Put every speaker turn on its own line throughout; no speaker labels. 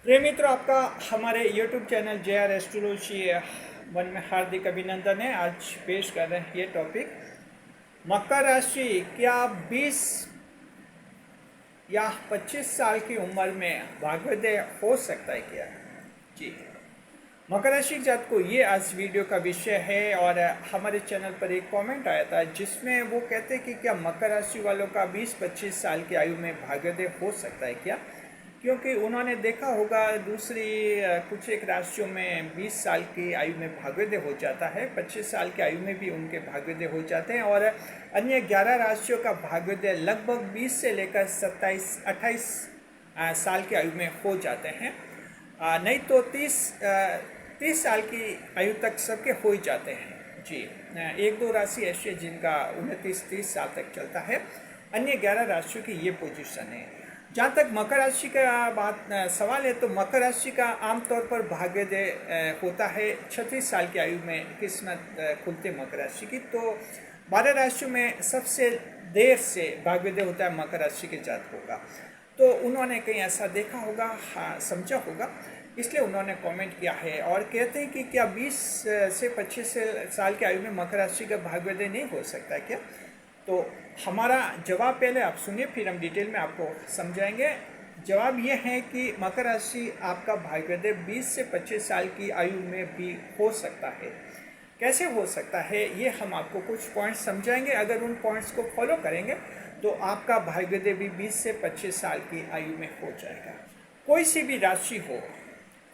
प्रिय मित्रों, आपका हमारे YouTube channel JR astrology one में हार्दिक अभिनंदन है। आज पेश कर रहे हैं ये टॉपिक, मकर राशि क्या 20 या 25 साल की उम्र में भाग्योदय हो सकता है क्या? जी, मकर राशि जात को ये आज वीडियो का विषय है। और हमारे चैनल पर एक कमेंट आया था जिसमें वो कहते हैं कि क्या मकर राशि वालों का 20-25 साल की आयु में भाग्योदय हो सकता है क्या? क्योंकि उन्होंने देखा होगा दूसरी कुछ एक राशियों में 20 साल की आयु में भाग्योदय हो जाता है, 25 साल की आयु में भी उनके भाग्योदय हो जाते हैं। और अन्य 11 राशियों का भाग्योदय लगभग 20 से लेकर 27-28 साल की आयु में हो जाते हैं। नहीं तो 30 साल की आयु तक सबके हो ही जाते हैं। जी, एक दो राशि ऐसी है जिनका 29-30 साल तक चलता है। अन्य 11 राशियों की ये पोजीशन है। जहाँ तक मकर राशि का सवाल है, तो मकर राशि का आमतौर पर भाग्योदय होता है 36 साल की आयु में किस्मत खुलते मकर राशि की। तो 12 राशियों में सबसे देर से भाग्योदय होता है मकर राशि के जातकों का। तो उन्होंने कहीं ऐसा देखा होगा, हाँ समझा होगा, इसलिए उन्होंने कमेंट किया है और कहते हैं कि क्या 20 से 25 साल की आयु में मकर राशि का भाग्योदय नहीं हो सकता क्या? तो हमारा जवाब पहले आप सुनिए, फिर हम डिटेल में आपको समझाएंगे। जवाब ये है कि मकर राशि आपका भाग्योदय 20 से 25 साल की आयु में भी हो सकता है। कैसे हो सकता है ये हम आपको कुछ पॉइंट्स समझाएंगे। अगर उन पॉइंट्स को फॉलो करेंगे तो आपका भाग्योदय भी 20 से 25 साल की आयु में हो जाएगा। कोई सी भी राशि हो,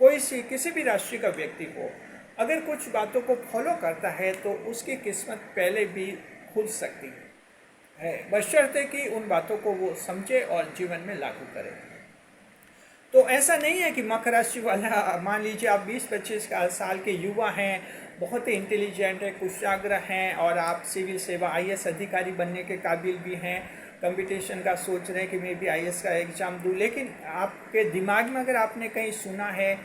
किसी भी राशि का व्यक्ति हो, अगर कुछ बातों को फॉलो करता है तो उसकी किस्मत पहले भी खुल सकती है, बशर्ते कि उन बातों को वो समझे और जीवन में लागू करे। तो ऐसा नहीं है कि मकर राशि वाला, मान लीजिए आप 20-25 साल के युवा हैं, बहुत ही इंटेलिजेंट है, कुशाग्र हैं और आप सिविल सेवा IAS अधिकारी बनने के काबिल भी हैं, कंपटीशन का सोच रहे हैं कि मैं भी IAS का एग्ज़ाम दूं, लेकिन आपके दिमाग में अगर आपने कहीं सुना है,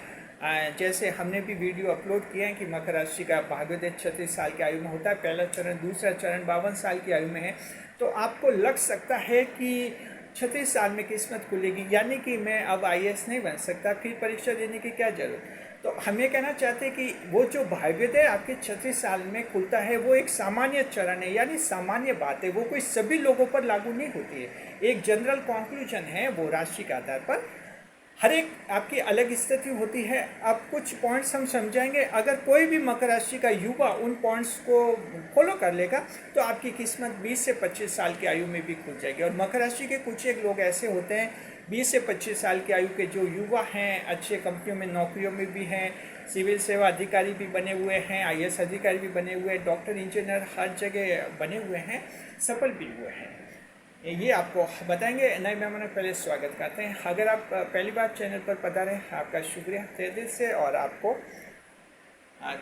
जैसे हमने भी वीडियो अपलोड किए हैं कि मकर राशि का भाग्योदय 36 साल की आयु में होता है, पहला चरण, दूसरा चरण 52 साल की आयु में है, तो आपको लग सकता है कि 36 साल में किस्मत खुलेगी, यानी कि मैं अब IAS नहीं बन सकता, फिर परीक्षा देने की क्या जरूरत। तो हम ये कहना चाहते हैं कि वो जो भाग्योदय आपके 36 साल में खुलता है वो एक सामान्य चरण है, यानी सामान्य बात है, वो कोई सभी लोगों पर लागू नहीं होती है। एक जनरल कंक्लूजन है, वो राशि के आधार पर हर एक आपकी अलग स्थिति होती है। अब कुछ पॉइंट्स हम समझाएंगे। अगर कोई भी मकर राशि का युवा उन पॉइंट्स को फॉलो कर लेगा तो आपकी किस्मत 20 से 25 साल की आयु में भी खुल जाएगी। और मकर राशि के कुछ एक लोग ऐसे होते हैं 20 से 25 साल की आयु के जो युवा हैं, अच्छे कंपनियों में नौकरियों में भी हैं, सिविल सेवा अधिकारी भी बने हुए हैं, IAS अधिकारी भी बने हुए हैं, डॉक्टर इंजीनियर हर जगह बने हुए हैं, सफल भी हुए हैं। ये आपको बताएंगे। नए मेहमानों पहले स्वागत करते हैं। अगर आप पहली बार चैनल पर पधारे, आपका शुक्रिया तहे दिल से। और आपको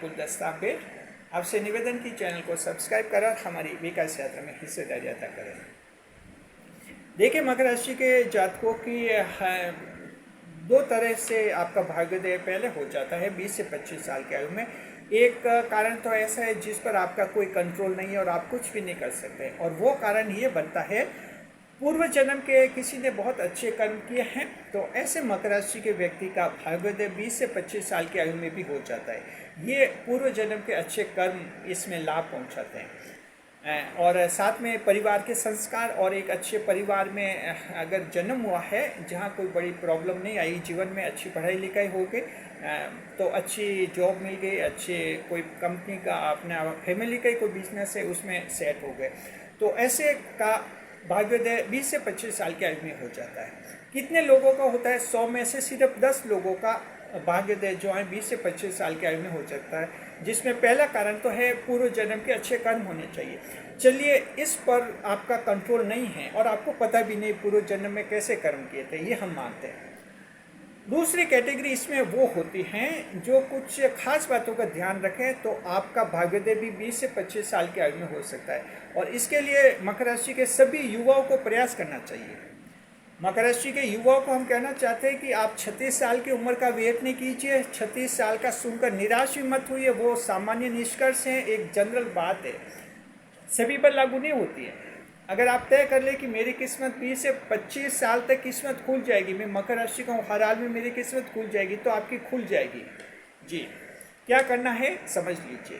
गुलदस्ता बेट आपसे निवेदन की चैनल को सब्सक्राइब करें और हमारी विकास यात्रा में हिस्सेदारी अदा करें। देखिए, मकर राशि के जातकों की दो तरह से आपका भाग्योदय पहले हो जाता है 20 से 25 साल की आयु में। एक कारण तो ऐसा है जिस पर आपका कोई कंट्रोल नहीं है और आप कुछ भी नहीं कर सकते, और वो कारण ये बनता है पूर्व जन्म के किसी ने बहुत अच्छे कर्म किए हैं, तो ऐसे मकर राशि के व्यक्ति का भाग्योदय 20 से 25 साल की आयु में भी हो जाता है। ये पूर्व जन्म के अच्छे कर्म इसमें लाभ पहुंचाते हैं। और साथ में परिवार के संस्कार, और एक अच्छे परिवार में अगर जन्म हुआ है जहाँ कोई बड़ी प्रॉब्लम नहीं आई जीवन में, अच्छी पढ़ाई लिखाई हो गई, तो अच्छी जॉब मिल गई, अच्छे कोई कंपनी का, अपना फैमिली का ही कोई बिजनेस है उसमें सेट हो गए, तो ऐसे का भाग्योदय 20 से 25 साल की आयु में हो जाता है। कितने लोगों का होता है? 100 में से सिर्फ 10 लोगों का भाग्योदय जो है 20 से 25 साल की आयु में हो सकता है, जिसमें पहला कारण तो है पूर्व जन्म के अच्छे कर्म होने चाहिए। चलिए, इस पर आपका कंट्रोल नहीं है और आपको पता भी नहीं पूर्व जन्म में कैसे कर्म किए थे, ये हम मानते हैं। दूसरी कैटेगरी इसमें वो होती हैं जो कुछ खास बातों का ध्यान रखें, तो आपका भाग्योदय भी 20 से 25 साल की आयु में हो सकता है। और इसके लिए मकर राशि के सभी युवाओं को प्रयास करना चाहिए। मकर राशि के युवाओं को हम कहना चाहते हैं कि आप 36 साल की उम्र का वेट नहीं कीजिए। 36 साल का सुनकर निराश भी मत हुई, वो सामान्य निष्कर्ष है, एक जनरल बात है, सभी पर लागू नहीं होती है। अगर आप तय कर ले कि मेरी किस्मत 20 से 25 साल तक किस्मत खुल जाएगी, मैं मकर राशि का हूँ, हर हाल में मेरी किस्मत खुल जाएगी, तो आपकी खुल जाएगी। जी, क्या करना है समझ लीजिए।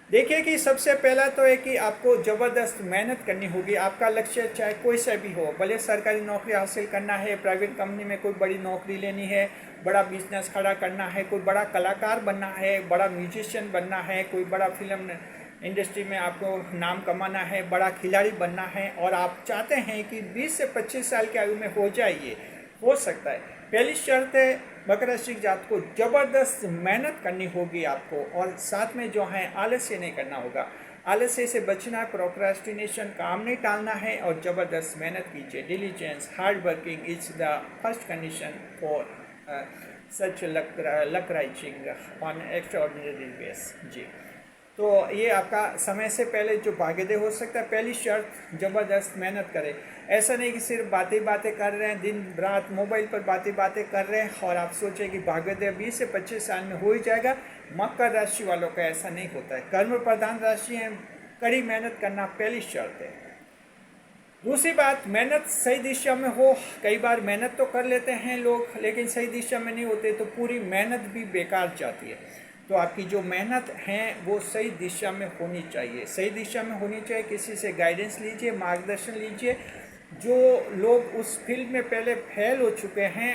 देखिए कि सबसे पहला तो है कि आपको ज़बरदस्त मेहनत करनी होगी। आपका लक्ष्य चाहे कोई सा भी हो, भले सरकारी नौकरी हासिल करना है, प्राइवेट कंपनी में कोई बड़ी नौकरी लेनी है, बड़ा बिजनेस खड़ा करना है, कोई बड़ा कलाकार बनना है, बड़ा म्यूजिशियन बनना है, कोई बड़ा फिल्म इंडस्ट्री में आपको नाम कमाना है, बड़ा खिलाड़ी बनना है, और आप चाहते हैं कि 20 से 25 साल की आयु में हो जाइए, हो सकता है। पहली शर्त है मकर राशि जात को ज़बरदस्त मेहनत करनी होगी आपको, और साथ में जो है आलस्य नहीं करना होगा। आलस्य से बचना है, प्रोक्रास्टिनेशन, काम नहीं टालना है, और ज़बरदस्त मेहनत कीजिए। Diligence, hard working is the first condition for such luck reaching on extraordinary base. जी, तो ये आपका समय से पहले जो भाग्योदय हो सकता है, पहली शर्त ज़बरदस्त मेहनत करें। ऐसा नहीं कि सिर्फ बातें कर रहे हैं, दिन रात मोबाइल पर बातें कर रहे हैं और आप सोचें कि भाग्योदय 20 से 25 साल में हो ही जाएगा। मकर राशि वालों का ऐसा नहीं होता है। कर्म प्रधान राशि है, कड़ी मेहनत करना पहली शर्त है। दूसरी बात, मेहनत सही दिशा में हो। कई बार मेहनत तो कर लेते हैं लोग, लेकिन सही दिशा में नहीं होते, तो पूरी मेहनत भी बेकार जाती है। तो आपकी जो मेहनत है वो सही दिशा में होनी चाहिए, सही दिशा में होनी चाहिए। किसी से गाइडेंस लीजिए, मार्गदर्शन लीजिए। जो लोग उस फील्ड में पहले फेल हो चुके हैं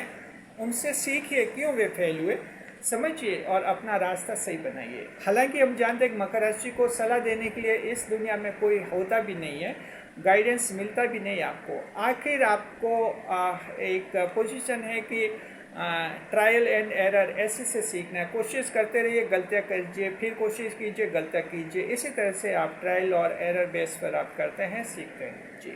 उनसे सीखिए, क्यों वे फेल हुए, समझिए और अपना रास्ता सही बनाइए। हालांकि हम जानते हैं कि मकर राशि को सलाह देने के लिए इस दुनिया में कोई होता भी नहीं है, गाइडेंस मिलता भी नहीं आपको। आखिर आपको एक पोजीशन है कि ट्रायल एंड एरर, ऐसे से सीखना है। कोशिश करते रहिए, गलतियाँ कीजिए, फिर कोशिश कीजिए, गलतियाँ कीजिए। इसी तरह से आप ट्रायल और एरर बेस पर आप करते हैं, सीखते हैं। जी,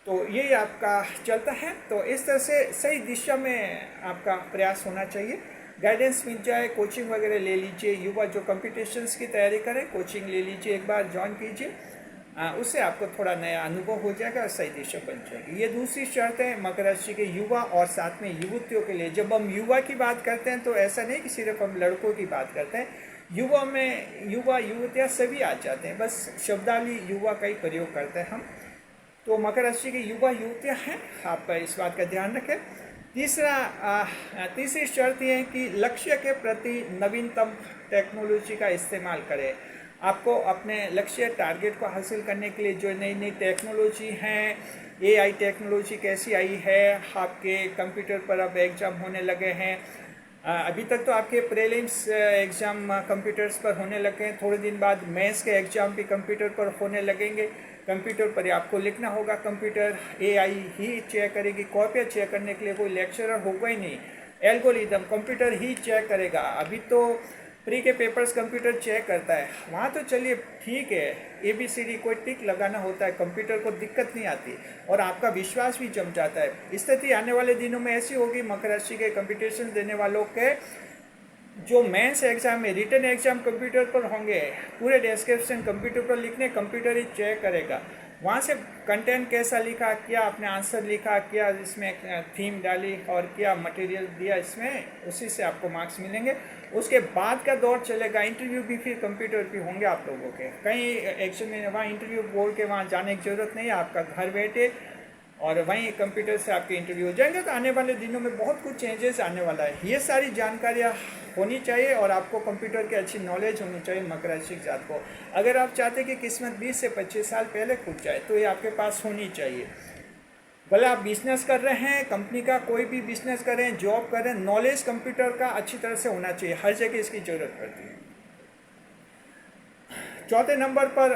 तो ये आपका चलता है। तो इस तरह से सही दिशा में आपका प्रयास होना चाहिए। गाइडेंस मिल जाए, कोचिंग वगैरह ले लीजिए। युवा जो कॉम्पिटिशन्स की तैयारी करें, कोचिंग ले लीजिए, एक बार ज्वाइन कीजिए, उससे आपको थोड़ा नया अनुभव हो जाएगा और सही दिशा बन जाएगी। ये दूसरी शर्त है मकर राशि के युवा और साथ में युवतियों के लिए। जब हम युवा की बात करते हैं तो ऐसा नहीं कि सिर्फ हम लड़कों की बात करते हैं, युवा में युवा युवतियाँ सभी आ जाते हैं, बस शब्दावली युवा का ही प्रयोग करते हैं हम। तो मकर राशि के युवा युवतियाँ हैं, आप इस बात का ध्यान रखें। तीसरी शर्त यह है कि लक्ष्य के प्रति नवीनतम टेक्नोलॉजी का इस्तेमाल करें। आपको अपने लक्ष्य टारगेट को हासिल करने के लिए जो नई नई टेक्नोलॉजी हैं, एआई टेक्नोलॉजी कैसी आई है, आपके कंप्यूटर पर अब एग्ज़ाम होने लगे हैं। अभी तक तो आपके प्रीलिम्स एग्ज़ाम कंप्यूटर्स पर होने लगे हैं, थोड़े दिन बाद मेंस के एग्ज़ाम भी कंप्यूटर पर होने लगेंगे। कंप्यूटर पर आपको लिखना होगा, कंप्यूटर एआई ही चेक करेगी। कॉपियाँ चेक करने के लिए कोई लेक्चरर होगा ही नहीं, एल्गोरिदम कंप्यूटर ही चेक करेगा। अभी तो प्री के पेपर्स कंप्यूटर चेक करता है, वहाँ तो चलिए ठीक है, ABCD कोई टिक लगाना होता है, कंप्यूटर को दिक्कत नहीं आती और आपका विश्वास भी जम जाता है। स्थिति आने वाले दिनों में ऐसी होगी, मकर राशि के कंपटीशन देने वालों के जो मेंस एग्जाम है, रिटन एग्जाम कंप्यूटर पर होंगे, पूरे डिस्क्रिप्शन कंप्यूटर पर लिखने, कंप्यूटर ही चेक करेगा। वहाँ से कंटेंट कैसा लिखा, क्या आपने आंसर लिखा, क्या इसमें थीम डाली और क्या मटेरियल दिया इसमें, उसी से आपको मार्क्स मिलेंगे। उसके बाद का दौर चलेगा, इंटरव्यू भी फिर कंप्यूटर पे होंगे आप लोगों के। कहीं एक्शन में वहाँ इंटरव्यू बोल के वहाँ जाने की ज़रूरत नहीं है, आपका घर बैठे और वहीं कंप्यूटर से आपके इंटरव्यू हो जाएंगे। तो आने वाले दिनों में बहुत कुछ चेंजेस आने वाला है। ये सारी जानकारियाँ होनी चाहिए और आपको कंप्यूटर की अच्छी नॉलेज होनी चाहिए मकर राशि जात को। अगर आप चाहते हैं कि किस्मत 20 से 25 साल पहले खुल जाए तो ये आपके पास होनी चाहिए। भले आप बिजनेस कर रहे हैं, कंपनी का कोई भी बिजनेस कर रहे हैं, जॉब कर रहे हैं, नॉलेज कंप्यूटर का अच्छी तरह से होना चाहिए, हर जगह इसकी ज़रूरत पड़ती है। चौथे नंबर पर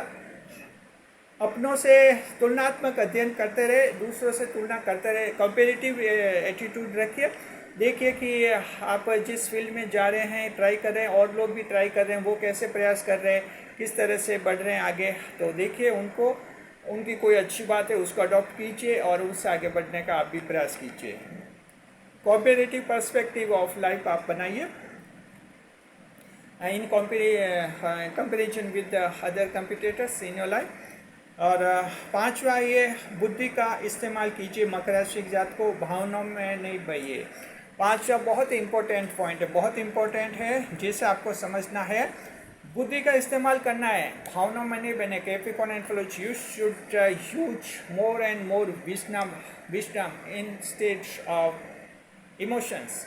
अपनों से तुलनात्मक अध्ययन करते रहे, दूसरों से तुलना करते रहे, कंपेरेटिव एटीट्यूड रखिए। देखिए कि आप जिस फील्ड में जा रहे हैं, ट्राई कर रहे हैं, और लोग भी ट्राई कर रहे हैं, वो कैसे प्रयास कर रहे हैं, किस तरह से बढ़ रहे हैं आगे, तो देखिए उनको, उनकी कोई अच्छी बात है उसको अडॉप्ट कीजिए और उससे आगे बढ़ने का आप भी प्रयास कीजिए। कॉम्पेरेटिव पर्सपेक्टिव ऑफ लाइफ आप बनाइए in comparison with other competitors in your life. और पांचवा, ये बुद्धि का इस्तेमाल कीजिए। मकर राशि की जात को भावनाओं में नहीं बहिए। पांचवा बहुत इंपॉर्टेंट पॉइंट है, बहुत इंपॉर्टेंट है, जिसे आपको समझना है। बुद्धि का इस्तेमाल करना है, भावनाओं में नहीं बने। Capricorn and flow, you should use more and more wisdom instead of emotions.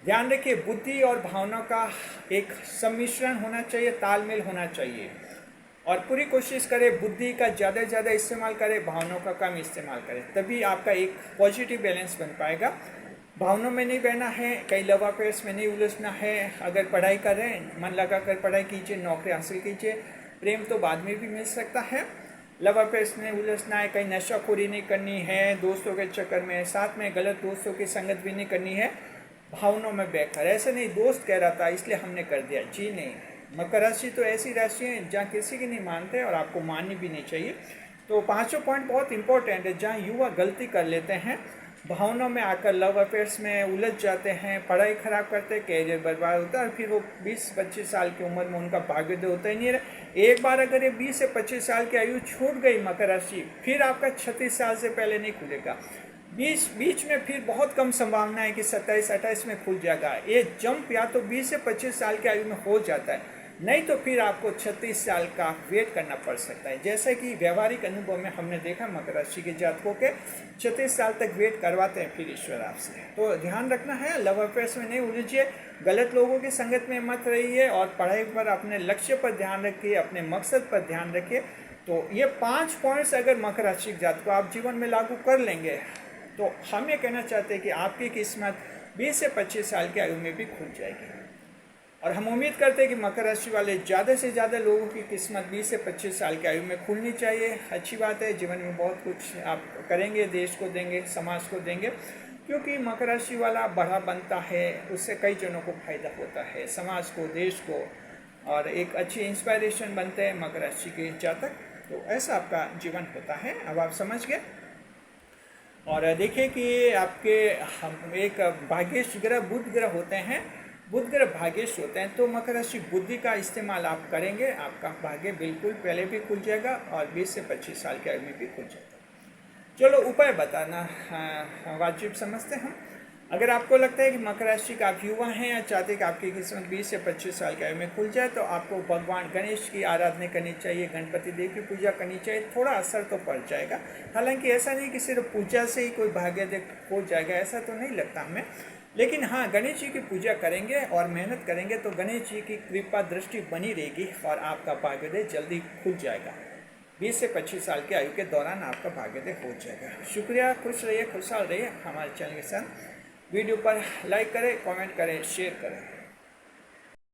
ध्यान रखिए, बुद्धि और भावना का एक सम्मिश्रण होना चाहिए, तालमेल होना चाहिए। और पूरी कोशिश करें बुद्धि का ज़्यादा से ज़्यादा इस्तेमाल करें, भावनाओं का कम इस्तेमाल करें, तभी आपका एक पॉजिटिव बैलेंस बन पाएगा। भावनाओं में नहीं बहना है, कई लव अफेयर्स में नहीं उलझना है। अगर पढ़ाई कर रहे हैं, मन लगा कर पढ़ाई कीजिए, नौकरी हासिल कीजिए। प्रेम तो बाद में भी मिल सकता है। लव अफेयर्स में उलझना है, कहीं नशाखोरी नहीं करनी है, दोस्तों के चक्कर में, साथ में गलत दोस्तों की संगत भी नहीं करनी है। भावनाओं में बहकर, ऐसा नहीं दोस्त कह रहा था इसलिए हमने कर दिया, जी नहीं। मकर राशि तो ऐसी राशि है जहाँ किसी की नहीं मानते और आपको माननी भी नहीं चाहिए। तो पांचों पॉइंट बहुत इंपॉर्टेंट है। जहाँ युवा गलती कर लेते हैं, भावनाओं में आकर लव अफेयर्स में उलझ जाते हैं, पढ़ाई खराब करते हैं, कैरियर बर्बाद होता है, और फिर वो 20-25 साल की उम्र में उनका भाग्योदय होता ही नहीं रहा। एक बार अगर ये 20 से 25 साल की आयु छूट गई मकर राशि, फिर आपका 36 साल से पहले नहीं खुलेगा। बीच में फिर बहुत कम संभावना है कि 27-28 में खुल जाएगा। ये जंप या तो 20 से 25 साल की आयु में हो जाता है, नहीं तो फिर आपको 36 साल का वेट करना पड़ सकता है। जैसे कि व्यवहारिक अनुभव में हमने देखा, मकर राशि के जातकों के 36 साल तक वेट करवाते हैं फिर ईश्वर आपसे। तो ध्यान रखना है, लव अफेयर्स में नहीं उलझिए, गलत लोगों की संगत में मत रहिए, और पढ़ाई पर, अपने लक्ष्य पर ध्यान रखिए, अपने मकसद पर ध्यान रखिए। तो ये 5 पॉइंट्स अगर मकर राशि के जातकों आप जीवन में लागू कर लेंगे, तो हम ये कहना चाहते हैं कि आपकी किस्मत 20 से 25 साल की आयु में भी खुल जाएगी। और हम उम्मीद करते हैं कि मकर राशि वाले ज़्यादा से ज़्यादा लोगों की किस्मत 20 से 25 साल की आयु में खुलनी चाहिए। अच्छी बात है, जीवन में बहुत कुछ आप करेंगे, देश को देंगे, समाज को देंगे, क्योंकि मकर राशि वाला बड़ा बनता है, उससे कई जनों को फायदा होता है, समाज को, देश को, और एक अच्छी इंस्पायरेशन बनते हैं मकर राशि के जातक। तो ऐसा आपका जीवन होता है। अब आप समझ गए। और देखिए कि आपके हम एक भाग्येश ग्रह बुध ग्रह होते हैं, बुध ग्रह भाग्येश होते हैं। तो मकर राशि बुद्धि का इस्तेमाल आप करेंगे, आपका भाग्य बिल्कुल पहले भी खुल जाएगा और 20 से 25 साल की आयु में भी खुल जाएगा। चलो उपाय बताना वाजिब समझते हैं हम। अगर आपको लगता है कि मकर राशि का आप युवा हैं या चाहते हैं कि आपकी किस्मत 20 से 25 साल की आयु में खुल जाए, तो आपको भगवान गणेश की आराधना करनी चाहिए, गणपति देव की पूजा करनी चाहिए। थोड़ा असर तो पड़ जाएगा, हालांकि ऐसा नहीं कि सिर्फ पूजा से ही कोई भाग्योदय हो जाएगा, ऐसा तो नहीं लगता हमें। लेकिन हाँ, गणेश जी की पूजा करेंगे और मेहनत करेंगे तो गणेश जी की कृपा दृष्टि बनी रहेगी और आपका भाग्योदय जल्दी खुल जाएगा। 20 से 25 साल की आयु के दौरान आपका भाग्योदय हो जाएगा। शुक्रिया, खुश रहिए, खुशहाल रहिए। हमारे चैनल के साथ वीडियो पर लाइक करें, कमेंट करें, शेयर करें।